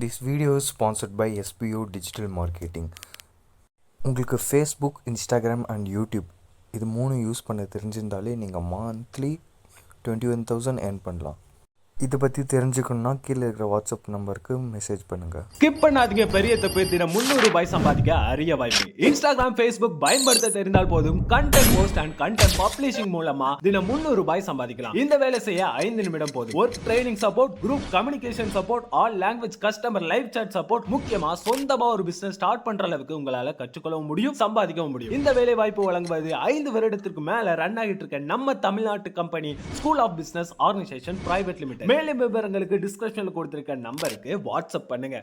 This video is sponsored by SPO Digital Marketing. உங்களுக்கு Facebook, Instagram and YouTube இது 3 use பண்ண தெரிஞ்சிருந்தாலே நீங்கள் monthly 21,000 earn பண்ணலாம். இதை பற்றி தெரிஞ்சுக்கணுன்னா கீழே இருக்கிற வாட்ஸ்அப் நம்பருக்கு மெசேஜ் பண்ணுங்கள். ஸ்கிப் பண்ணாதீங்க, பெரிய தப்பு. தினம் 300 ரூபாய் சம்பாதிக்க அரிய வாய்ப்பு. இன்ஸ்டாகிராம், ஃபேஸ்புக் பயன்படுத்த தெரிந்தால் போதும். Content post and content publishing மூலமா தினம் 300 ரூபாய் சம்பாதிக்கலாம். இந்த வேலை செய்ய 5 நிமிடம் போதும். Work training support, group communication support, all language customer live chat support, முக்கியமா சொந்தமா ஒரு பிசினஸ் ஸ்டார்ட் பண்ற அளவுக்கு உங்களால கற்றுக்கொள்ளவும் முடியும், சம்பாதிக்கவும் முடியும். இந்த வேலை வாய்ப்பு வழங்குவது 5 வருடத்திற்கு மேல ரன் ஆகிட்டு இருக்க நம்ம தமிழ்நாட்டு company school of business organisation private limited. மேலும் விவரங்களுக்கு டிஸ்கிரிப்ஷன்ல கொடுத்திருக்க நம்பருக்கு வாட்ஸ்அப் பண்ணுங்க.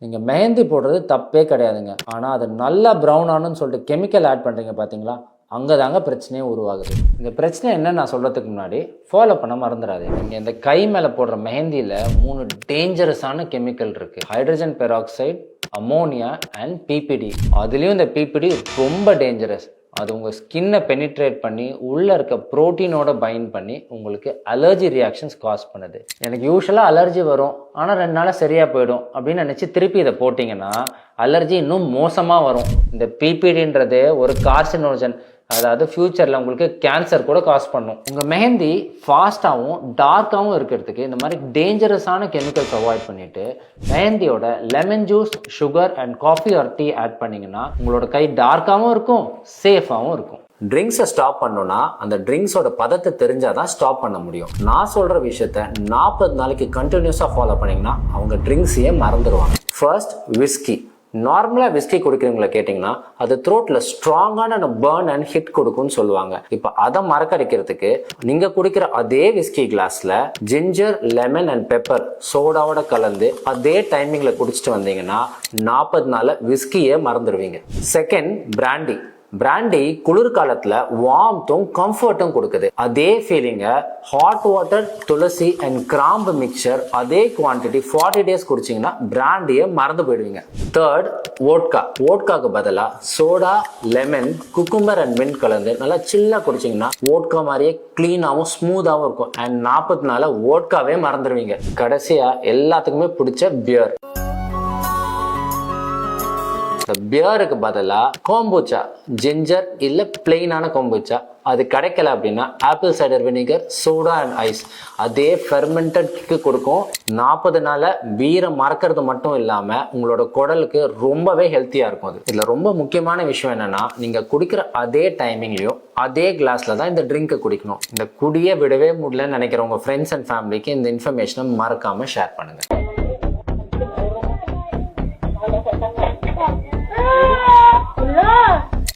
நீங்கள் மெஹந்தி போடுறது தப்பே கிடையாதுங்க. ஆனால் அது நல்லா ப்ரௌன் ஆனுன்னு சொல்லிட்டு கெமிக்கல் ஆட் பண்ணுறீங்க பார்த்தீங்களா, அங்கே தாங்க பிரச்சனையே உருவாகுது. இந்த பிரச்சனை என்ன நான் சொல்கிறதுக்கு முன்னாடி ஃபாலோ பண்ண மறந்துடாது. நீங்கள் இந்த கை மேலே போடுற மெஹந்தியில் 3 டேஞ்சரஸான கெமிக்கல் இருக்குது. Hydrogen peroxide, ammonia and PPD. அதுலேயும் இந்த பிபிடி ரொம்ப டேஞ்சரஸ். அது உங்கள் ஸ்கின்னை பெனிட்ரேட் பண்ணி உள்ளே இருக்க ப்ரோட்டீனோட பைண்ட் பண்ணி உங்களுக்கு அலர்ஜி ரியாக்ஷன்ஸ் காஸ் பண்ணுது. எனக்கு யூஸ்வலாக அலர்ஜி வரும், ஆனால் 2 நாளாக சரியாக போயிடும் அப்படின்னு நினச்சி திருப்பி இதை போட்டிங்கன்னா அலர்ஜி இன்னும் மோசமாக வரும். இந்த பிபிடின்றது ஒரு கார்சினோஜன், அதாவது ஃப்யூச்சரில் உங்களுக்கு கேன்சர் கூட காஸ் பண்ணும். உங்கள் மெஹந்தி ஃபாஸ்ட்டாகவும் டார்க்காகவும் இருக்கிறதுக்கு இந்த மாதிரி டேஞ்சரஸான கெமிக்கல்ஸ் அவாய்ட் பண்ணிவிட்டு மெஹந்தியோட lemon juice, sugar and coffee or tea add பண்ணிங்கன்னா உங்களோட கை டார்க்காகவும் இருக்கும், சேஃபாகவும் இருக்கும். ட்ரிங்க்ஸை ஸ்டாப் பண்ணோன்னா அந்த ட்ரிங்க்ஸோட பதத்தை தெரிஞ்சாதான் ஸ்டாப் பண்ண முடியும். நான் சொல்கிற விஷயத்த 40 நாளைக்கு கண்டினியூஸாக ஃபாலோ பண்ணிங்கன்னா அவங்க ட்ரிங்க்ஸையே மறந்துடுவாங்க. First, whisky. நார்மலாக விஸ்கி குடிக்கிறவங்களை கேட்டிங்கன்னா அது த்ரோட்டில் ஸ்ட்ராங்கான பர்ன் அண்ட் ஹிட் கொடுக்கும்னு சொல்லுவாங்க. இப்போ அதை மறக்கடிக்கிறதுக்கு நீங்கள் குடிக்கிற அதே விஸ்கி கிளாஸில் ஜிஞ்சர், லெமன் அண்ட் பெப்பர் சோடாவோட கலந்து அதே டைமிங்கில் குடிச்சிட்டு வந்தீங்கன்னா 40 நாளில் விஸ்கியே மறந்துடுவீங்க. Second, brandy. பிராண்டி குளிர்காலத்துல வார்ம்த்தும் கம்ஃபர்ட்டும் கொடுக்குது. அதே ஃபீலிங்கை ஹாட் வாட்டர், துளசி அண்ட் கிராம்பு மிக்சர் அதே குவான்டிட்டி 40 டேஸ் குடிச்சிங்கன்னா பிராண்டியை மறந்து போயிடுவீங்க. Third, vodka. வோட்காக்கு பதிலாக soda, lemon, cucumber and mint கலந்து நல்லா சில்லாக குடிச்சிங்கன்னா வோட்கா மாதிரியே க்ளீனாகவும் ஸ்மூத்தாகவும் இருக்கும். அண்ட் 40 நாளில் வோட்காவே மறந்துடுவீங்க. கடைசியாக எல்லாத்துக்குமே பிடிச்ச பியர். பியருக்கு பதிலாக கோம்பூச்சா, ஜிஞ்சர் இல்லை பிளெயினான கோம்பூச்சா, அது கிடைக்கல அப்படின்னா apple cider vinegar, soda and ice அதே ஃபெர்மெண்டட் கிக்கு கொடுக்கும். 40 நாளில் பீரை மறக்கிறது மட்டும் இல்லாமல் உங்களோட குடலுக்கு ரொம்பவே ஹெல்த்தியாக இருக்கும். அது இதில் ரொம்ப முக்கியமான விஷயம் என்னன்னா, நீங்கள் குடிக்கிற அதே டைமிங்லையும் அதே கிளாஸ்ல தான் இந்த ட்ரிங்கை குடிக்கணும். இந்த குடியை விடவே முடியலன்னு நினைக்கிற உங்கள் ஃப்ரெண்ட்ஸ் அண்ட் ஃபேமிலிக்கு இந்த இன்ஃபர்மேஷனை மறக்காமல் ஷேர் பண்ணுங்கள்.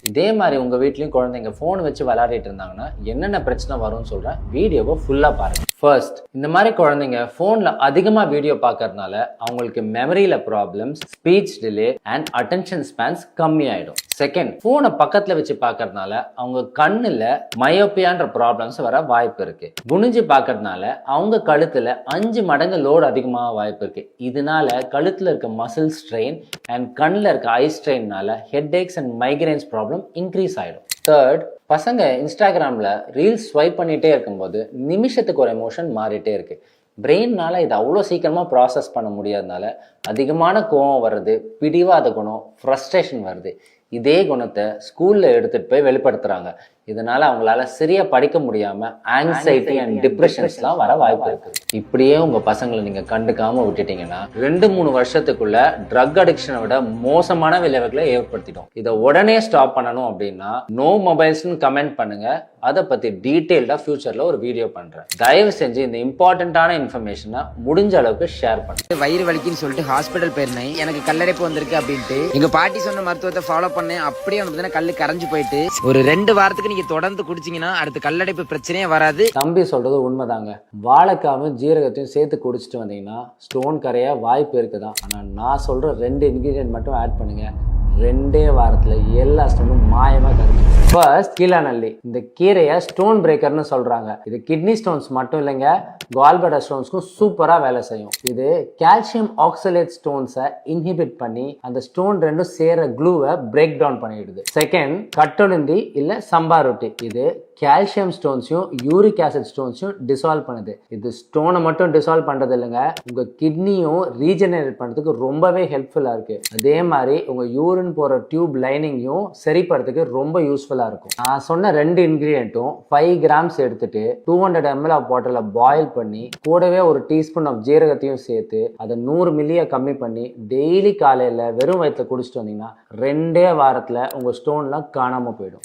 இதே மாதிரி உங்கள் வீட்லேயும் குழந்தைங்க ஃபோன் வச்சு விளையாடிட்டு இருந்தாங்கன்னா என்னென்ன பிரச்சனை வரும்னு சொல்கிறேன், வீடியோவை ஃபுல்லாக பாருங்கள். ஃபர்ஸ்ட், இந்த மாதிரி குழந்தைங்க ஃபோனில் அதிகமாக வீடியோ பார்க்கறதுனால அவங்களுக்கு மெமரியில் problems, speech delay and attention spans கம்மியாயிடும். செகண்ட், ஃபோனை பக்கத்தில் வச்சு பார்க்கறதுனால அவங்க கண்ணில் மயோப்பியான்ற ப்ராப்ளம்ஸ் வர வாய்ப்பு இருக்கு. குனிஞ்சு பார்க்கறதுனால அவங்க கழுத்தில் 5 மடங்கு லோடு அதிகமாக வாய்ப்பு இருக்கு. இதனால கழுத்தில் இருக்க மசில் ஸ்ட்ரெயின் அண்ட் கண்ணில் இருக்க ஐ ஸ்ட்ரெயின்னால headaches and migraines problem increase ஆகிடும். தேர்ட், பசங்க இன்ஸ்டாகிராமில் ரீல்ஸ் ஸ்வைப் பண்ணிகிட்டே இருக்கும்போது நிமிஷத்துக்கு ஒரு எமோஷன் மாறிட்டே இருக்கு. பிரெயின்னால இது அவ்வளோ சீக்கிரமாக ப்ராசஸ் பண்ண முடியாதனால அதிகமான கோவம் வருது, பிடிவாத குணம், ஃப்ரஸ்ட்ரேஷன் வருது. இதே குணத்தை ஸ்கூலில் எடுத்துகிட்டு போய் வெளிப்படுத்துகிறாங்க. இதனால் அவங்களால சரியாக படிக்க முடியாமல் ஆங்ஸைட்டி அண்ட் டிப்ரெஷன்ஸ்லாம் வர வாய்ப்பு இருக்குது. இப்படியே உங்கள் பசங்களை நீங்கள் கண்டுக்காமல் விட்டுட்டீங்கன்னா 2-3 வருஷத்துக்குள்ள ட்ரக் அடிக்ஷனை விட மோசமான விளைவுகளை ஏற்படுத்திடும். இதை உடனே ஸ்டாப் பண்ணணும் அப்படின்னா நோ மொபைல்ஸ்னு கமெண்ட் பண்ணுங்கள். அதை பற்றி டீட்டெயில்டாக ஃபியூச்சரில் ஒரு வீடியோ பண்ணுறேன். தயவு செஞ்சு இந்த இம்பார்ட்டண்ட்டான இன்ஃபர்மேஷனை முடிஞ்ச அளவுக்கு ஷேர் பண்ணுங்க. வயிறு வலிக்குன்னு சொல்லிட்டு ஹாஸ்பிட்டல் போயிருந்தேன், எனக்கு கல்லடைப்பு வந்திருக்கு அப்படின்ட்டு எங்க பாட்டி சொன்ன மருத்துவத்தை ஃபாலோ பண்ணேன். அப்படியே வந்து கல்லு கரைஞ்சு போயிட்டு ஒரு 2 வாரத்துக்கு நீங்க தொடர்ந்து குடிச்சீங்கன்னா அடுத்து கல்லடைப்பு பிரச்சனையே வராது. தம்பி சொல்றது உண்மைதாங்க. வாழைக்காவும் ஜீரகத்தையும் சேர்த்து குடிச்சிட்டு வந்தீங்கன்னா ஸ்டோன் கரையா வாய்ப்பு இருக்குதான். ஆனா நான் சொல்ற 2 இன்கிரிடியன்ட் மட்டும் ஆட் பண்ணுங்க. 2 வாரத்துல எல்லா ஸ்டோனும் மாயமா கரைஞ்சிடும். ஃபர்ஸ்ட் கீழாநெல்லி. இந்த கீரையை ஸ்டோன் பிரேக்கர்னு சொல்றாங்க. இது கிட்னி ஸ்டோன்ஸ் மட்டும் இல்லைங்க, கால்படர் ஸ்டோன்ஸ்க்கும் சூப்பரா வேலை செய்யும். இது கால்சியம் ஆக்சலேட் ஸ்டோன்ஸை இன்ஹிபிட் பண்ணி அந்த ஸ்டோன் ரெண்டும் சேர க்ளூவை பிரேக் டவுன் பண்ணிடுது. செகண்ட் கட்டொலுந்தி இல்ல சம்பா ரொட்டி. இது கால்சியம் ஸ்டோன்ஸையும் யூரிக் ஆசிட் ஸ்டோன்ஸையும் டிசால்வ் பண்ணுது. இது ஸ்டோனை மட்டும் டிசால்வ் பண்றது இல்லைங்க, உங்க கிட்னியும் ரீஜெனரேட் பண்றதுக்கு ரொம்பவே ஹெல்ப்ஃபுல்லா இருக்கு. அதே மாதிரி உங்க யூரின் போற டியூப் லைனிங்கையும் சரிப்படுறதுக்கு ரொம்ப யூஸ்ஃபுல்லா இருக்கும். நான் சொன்ன 2 இன்கிரியன்ட்டும் 5 கிராம்ஸ் எடுத்துட்டு 200 ml ஆஃப் வாட்டர்ல பாயில் பண்ணி கூடவே ஒரு டீஸ்பூன் ஆஃப் ஜீரகத்தையும் சேர்த்து அதை 100 மில்லியை கம்மி பண்ணி டெய்லி காலையில வெறும் வயிற்றுல குடிச்சிட்டு வந்தீங்கன்னா 2 வாரத்துல உங்க ஸ்டோன்லாம் காணாம போயிடும்.